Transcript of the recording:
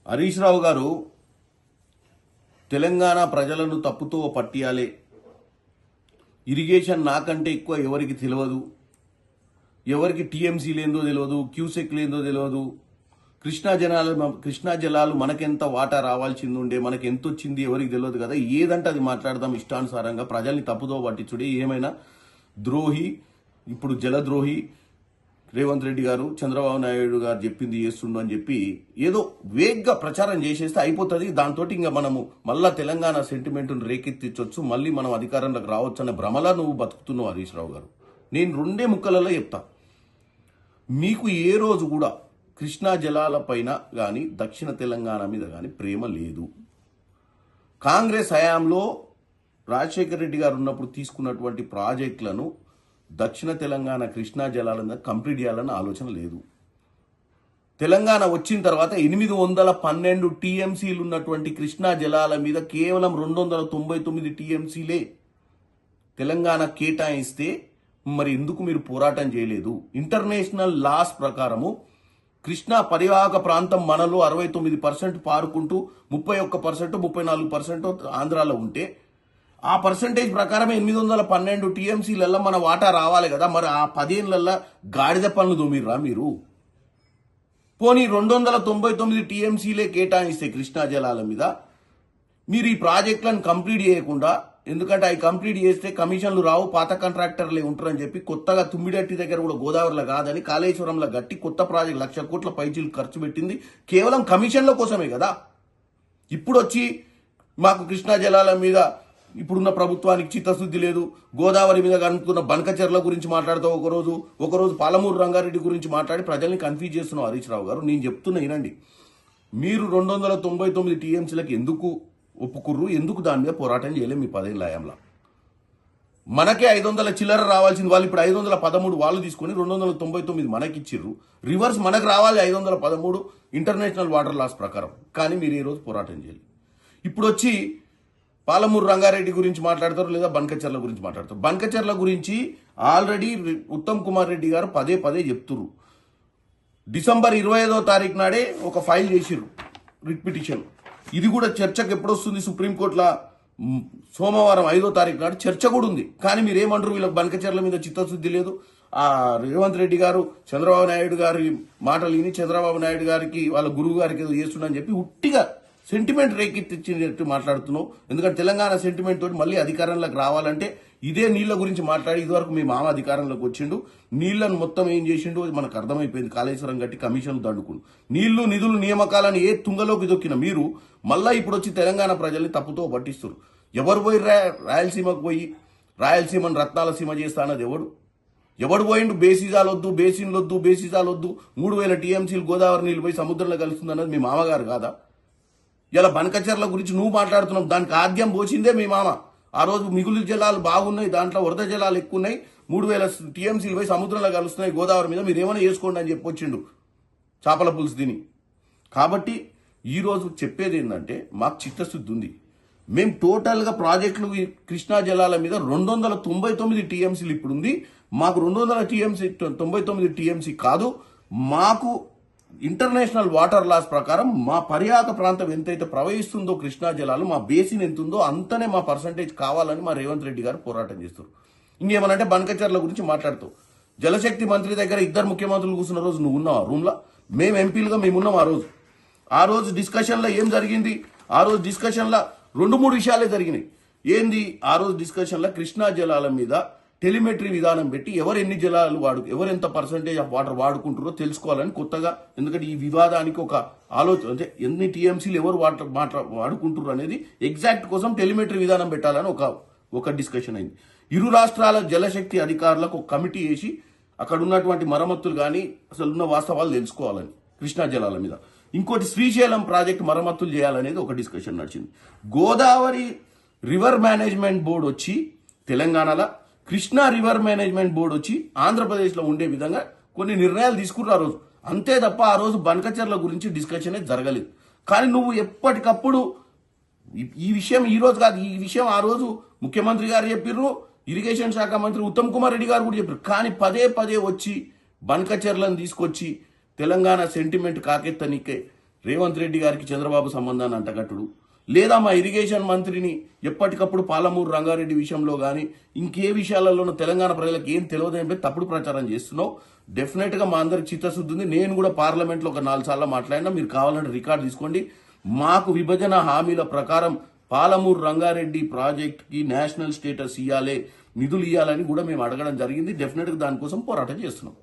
హరీష్ రావు గారు తెలంగాణ ప్రజలను తప్పుతో పట్టియాలే, ఇరిగేషన్ నాకంటే ఎక్కువ ఎవరికి తెలియదు, ఎవరికి టీఎంసీ లేదో తెలియదు, క్యూసెక్ లేదో తెలియదు, కృష్ణా జలాలు మనకెంత వాటా రావాల్సింది ఉండే, మనకి ఎంత వచ్చింది ఎవరికి తెలియదు కదా, ఏదంటే అది మాట్లాడదాం ఇష్టానుసారంగా ప్రజల్ని తప్పుదో పట్టించుడే. ఏమైనా ద్రోహి, ఇప్పుడు జలద్రోహి రేవంత్ రెడ్డి గారు చంద్రబాబు నాయుడు గారు చెప్పింది చేస్తుండు అని చెప్పి ఏదో వేగ్గా ప్రచారం చేసేస్తే అయిపోతుంది. దాంతో ఇంకా మనము మళ్ళా తెలంగాణ సెంటిమెంట్ను రేకెత్తించవచ్చు, మళ్ళీ మనం అధికారంలోకి రావచ్చు అనే భ్రమలా నువ్వు బతుకుతున్నావు హరీష్ రావు గారు. నేను రెండే ముక్కలలో చెప్తా, మీకు ఏ రోజు కూడా కృష్ణా జలాల పైన కానీ దక్షిణ తెలంగాణ మీద కానీ ప్రేమ లేదు. కాంగ్రెస్ హయాంలో రాజశేఖర రెడ్డి గారు ఉన్నప్పుడు తీసుకున్నటువంటి ప్రాజెక్టులను దక్షిణ తెలంగాణ కృష్ణా జలాల మీద కంప్లీట్ చేయాలన్న ఆలోచన లేదు. తెలంగాణ వచ్చిన తర్వాత 812 టీఎంసీలు ఉన్నటువంటి కృష్ణా జలాల మీద కేవలం 299 టీఎంసీలే తెలంగాణ కేటాయిస్తే మరి ఎందుకు మీరు పోరాటం చేయలేదు? ఇంటర్నేషనల్ లాస్ ప్రకారము కృష్ణా పరివాహక ప్రాంతం మనలో 69% పారుకుంటూ 31%, 34% ఆంధ్రాలో ఉంటే ఆ పర్సంటేజ్ ప్రకారం 812 టీఎంసీలల్లో మన వాటా రావాలి కదా. మరి ఆ 10 ఏళ్లలో గాడిద పనులు దొమిర్రా మీరు? పోనీ 299 టీఎంసీలే కేటాయిస్తే కృష్ణా జలాల మీద మీరు ఈ ప్రాజెక్టులను కంప్లీట్ చేయకుండా, ఎందుకంటే అవి కంప్లీట్ చేస్తే కమిషన్లు రావు, పాత కాంట్రాక్టర్లే ఉంటారని చెప్పి కొత్తగా తుమ్మిడట్టి దగ్గర కూడా గోదావరిలో కాదని కాళేశ్వరంలో గట్టి కొత్త ప్రాజెక్ట్ 1,00,000 కోట్ల పైచీలు ఖర్చు పెట్టింది కేవలం కమిషన్ల కోసమే కదా. ఇప్పుడు వచ్చి మాకు కృష్ణా జలాల మీద ఇప్పుడున్న ప్రభుత్వానికి చిత్తశుద్ధి లేదు, గోదావరి మీద కనుక్కున్న బనకచెర్ల గురించి మాట్లాడుతూ ఒకరోజు పాలమూరు రంగారెడ్డి గురించి మాట్లాడి ప్రజల్ని కన్ఫ్యూజ్ చేస్తున్నావు హరీష్ రావు గారు. నేను చెప్తున్నా వినండి, మీరు 299 టీఎంసీలకు ఎందుకు ఒప్పుకుర్రు, ఎందుకు దాని మీద పోరాటం చేయలేదు? మీ 10 ఏళ్ల హయాంలో మనకే 500 చిల్లర రావాల్సింది, వాళ్ళు ఇప్పుడు 513 వాళ్ళు తీసుకొని 299 మనకిచ్చిర్రు. రివర్స్ మనకు రావాలి 513 ఇంటర్నేషనల్ వాటర్ లాస్ ప్రకారం. కానీ మీరు ఈ రోజు పోరాటం చేయలేదు. ఇప్పుడు వచ్చి పాలమూరు రంగారెడ్డి గురించి మాట్లాడతారు, లేదా బనకచెర్ల గురించి మాట్లాడతారు. బనకచెర్ల గురించి ఆల్రెడీ ఉత్తమ్ కుమార్ రెడ్డి గారు పదే చెప్తున్నారు. డిసెంబర్ 25వ తారీఖు నాడే ఒక ఫైల్ చేసిర్రు, రిట్ పిటిషన్. ఇది కూడా చర్చకు ఎప్పుడొస్తుంది? సుప్రీంకోర్టులో సోమవారం 5వ తారీఖు నాడు చర్చ కూడా ఉంది. కానీ మీరు ఏమంటారు? వీళ్ళకి బనకచెర్ల మీద చిత్తశుద్ధి లేదు. ఆ రేవంత్ రెడ్డి గారు చంద్రబాబు నాయుడు గారి మాటలు విని చంద్రబాబు నాయుడు గారికి వాళ్ళ గురువు గారికి ఏదో చేస్తుండని చెప్పి ఉట్టిగా సెంటిమెంట్ రేకెత్తిచ్చినట్టు మాట్లాడుతున్నావు. ఎందుకంటే తెలంగాణ సెంటిమెంట్ తోటి మళ్ళీ అధికారంలోకి రావాలంటే ఇదే నీళ్ల గురించి మాట్లాడి ఇదివరకు మీ మామ అధికారంలోకి వచ్చిండు, నీళ్లను మొత్తం ఏం చేసిండు మనకు అర్థమైపోయింది. కాళేశ్వరం గట్టి కమిషన్లు దండుకుండు, నీళ్లు నిధులు నియామకాలను ఏ తుంగలోకి దొక్కిన మీరు మళ్ళా ఇప్పుడు వచ్చి తెలంగాణ ప్రజల్ని తప్పుతో పట్టిస్తారు. ఎవరు పోయి రాయలసీమకు పోయి రాయలసీమను రత్నాల సీమ చేస్తా అన్నది ఎవడు పోయిండు? బేసిజాలొద్దు, బేసిన్లొద్దు, బేసిజాలొద్దు, 3000 టీఎంసీలు గోదావరి నీళ్ళు పోయి సముద్రంలో కలుస్తుంది అన్నది మీ మామగారు కాదా? ఇలా బనకచెర్ల గురించి నువ్వు మాట్లాడుతున్నావు, దానికి ఆద్యం పోసిందే మీ మామ. ఆ రోజు మిగులు జలాలు బాగున్నాయి, దాంట్లో వరద జలాలు ఎక్కువ ఉన్నాయి, 3000 టీఎంసీలు పోయి సముద్రంలో కలుస్తున్నాయి గోదావరి మీద, మీరు ఏమైనా చేసుకోండి అని చెప్పొచ్చిండు చేపల పులుసు తిని. కాబట్టి ఈరోజు చెప్పేది ఏంటంటే మాకు చిత్తశుద్ధి ఉంది. మేము టోటల్గా ప్రాజెక్టులు కృష్ణా జలాల మీద 299 టీఎంసీలు ఇప్పుడు ఉంది. మాకు 299 టీఎంసీ కాదు, మాకు ఇంటర్నేషనల్ వాటర్ లాస్ ప్రకారం మా పరివాహక ప్రాంతం ఎంతైతే ప్రవహిస్తుందో కృష్ణా జలాలు, మా బేసిన్ ఎంత ఉందో అంతనే మా పర్సంటేజ్ కావాలని మా రేవంత్ రెడ్డి గారు పోరాటం చేస్తారు. ఇంకేమనంటే బనకచెర్ల గురించి మాట్లాడుతావు. జలశక్తి మంత్రి దగ్గర 2 ముఖ్యమంత్రులు కూర్చున్న రోజు నువ్వు ఉన్నావు ఆ రూమ్లో, మేము ఎంపీలుగా మేమున్నాం ఆ రోజు డిస్కషన్లో ఏం జరిగింది? ఆ రోజు డిస్కషన్లో 2-3 విషయాలే జరిగినాయి. ఏంది? ఆ రోజు డిస్కషన్లో కృష్ణా జలాల మీద టెలిమెట్రీ విధానం పెట్టి ఎవరు ఎన్ని జలాలు ఎవరు ఎంత పర్సంటేజ్ ఆఫ్ వాటర్ వాడుకుంటారో తెలుసుకోవాలని కొత్తగా, ఎందుకంటే ఈ వివాదానికి ఒక ఆలోచన, అంటే ఎన్ని టీఎంసీలు ఎవరు వాడుకుంటారు అనేది ఎగ్జాక్ట్ కోసం టెలిమెట్రీ విధానం పెట్టాలని ఒక డిస్కషన్ అయింది. ఇరు రాష్ట్రాల జలశక్తి అధికారులకు ఒక కమిటీ వేసి అక్కడ ఉన్నటువంటి మరమ్మతులు కానీ అసలు ఉన్న వాస్తవాలు తెలుసుకోవాలని కృష్ణా జలాల మీద. ఇంకోటి శ్రీశైలం ప్రాజెక్టు మరమ్మతులు చేయాలనేది ఒక డిస్కషన్ నడిచింది. గోదావరి రివర్ మేనేజ్మెంట్ బోర్డు వచ్చి తెలంగాణలో, కృష్ణా రివర్ మేనేజ్మెంట్ బోర్డు వచ్చి ఆంధ్రప్రదేశ్లో ఉండే విధంగా కొన్ని నిర్ణయాలు తీసుకున్నారు ఆ రోజు. అంతే తప్ప ఆ రోజు బనకచెర్ల గురించి డిస్కషన్ జరగలేదు. కానీ నువ్వు ఎప్పటికప్పుడు ఈ విషయం ఈ రోజు కాదు, ఈ విషయం ఆ రోజు ముఖ్యమంత్రి గారు చెప్పిర్రు, ఇరిగేషన్ శాఖ మంత్రి ఉత్తమ్ కుమార్ రెడ్డి గారు కూడా చెప్పారు. కానీ పదే వచ్చి బనకచెర్లను తీసుకొచ్చి తెలంగాణ సెంటిమెంట్ కాకెత్తనికే రేవంత్ రెడ్డి గారికి చంద్రబాబు సంబంధాన్ని అంటగట్టుడు, లేదా మా ఇరిగేషన్ మంత్రిని ఎప్పటికప్పుడు పాలమూరు రంగారెడ్డి విషయంలో కానీ ఇంకే విషయాలలోనూ తెలంగాణ ప్రజలకు ఏం తెలియదని తప్పుడు ప్రచారం చేస్తున్నావు. డెఫినెట్ గా మా అందరికి చిత్తశుద్ధి ఉంది. నేను కూడా పార్లమెంట్ లో ఒక 4 సార్లు మాట్లాడినా, మీరు కావాలంటే రికార్డు తీసుకోండి. మాకు విభజన హామీల ప్రకారం పాలమూరు రంగారెడ్డి ప్రాజెక్ట్ కి నేషనల్ స్టేటస్ ఇవ్వాలి, నిధులు ఇవ్వాలని కూడా మేము అడగడం జరిగింది. డెఫినెట్ గా దానికోసం పోరాటం చేస్తున్నాం.